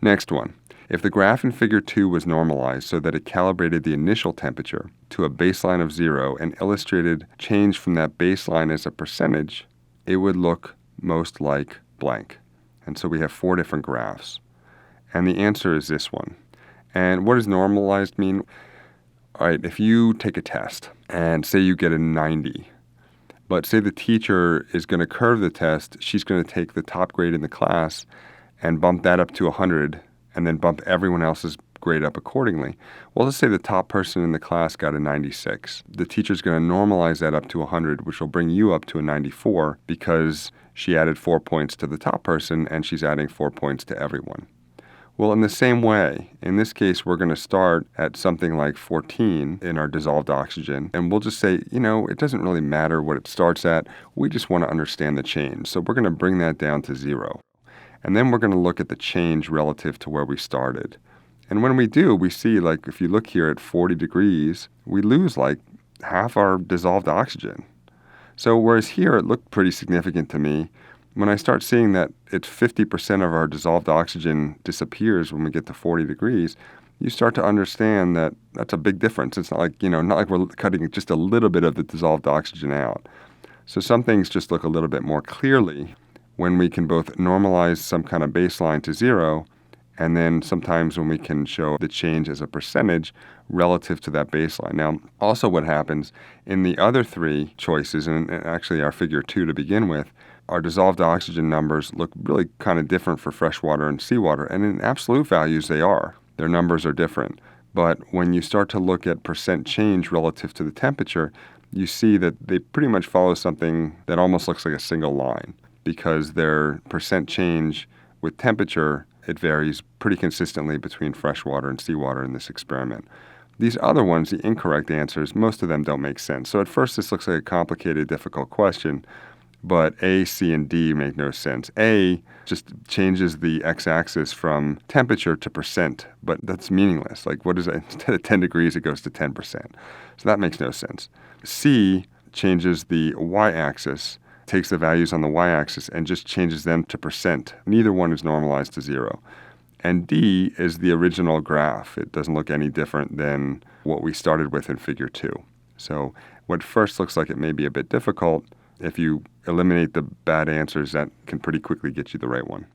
Next one. If the graph in figure 2 was normalized so that it calibrated the initial temperature to a baseline of 0 and illustrated change from that baseline as a percentage, it would look most like blank. And so we have 4 different graphs. And the answer is this one. And what does normalized mean? All right, if you take a test and say you get a 90, but say the teacher is going to curve the test, she's going to take the top grade in the class and bump that up to 100 and then bump everyone else's grade up accordingly. Well, let's say the top person in the class got a 96. The teacher's going to normalize that up to 100, which will bring you up to a 94 because she added 4 points to the top person and she's adding 4 points to everyone. Well, in the same way, in this case, we're going to start at something like 14 in our dissolved oxygen, and we'll just say, it doesn't really matter what it starts at. We just want to understand the change. So we're going to bring that down to 0. And then we're going to look at the change relative to where we started. And when we do, we see, if you look here at 40 degrees, we lose half our dissolved oxygen. So whereas here it looked pretty significant to me, when I start seeing that it's 50% of our dissolved oxygen disappears when we get to 40 degrees, you start to understand that that's a big difference. It's not like we're cutting just a little bit of the dissolved oxygen out. So some things just look a little bit more clearly when we can both normalize some kind of baseline to 0, and then sometimes when we can show the change as a percentage relative to that baseline. Now, also what happens in the other 3 choices, and actually our figure 2 to begin with, our dissolved oxygen numbers look really kind of different for freshwater and seawater, and in absolute values they are. Their numbers are different. But when you start to look at percent change relative to the temperature, you see that they pretty much follow something that almost looks like a single line, because their percent change with temperature, it varies pretty consistently between freshwater and seawater in this experiment. These other ones, the incorrect answers, most of them don't make sense. So at first this looks like a complicated, difficult question, but A, C, and D make no sense. A just changes the x-axis from temperature to percent, but that's meaningless. What is it? Instead of 10 degrees, it goes to 10%. So that makes no sense. C changes the y-axis, takes the values on the y-axis, and just changes them to percent. Neither one is normalized to 0. And D is the original graph. It doesn't look any different than what we started with in figure 2. So what first looks like it may be a bit difficult, if you eliminate the bad answers, that can pretty quickly get you the right one.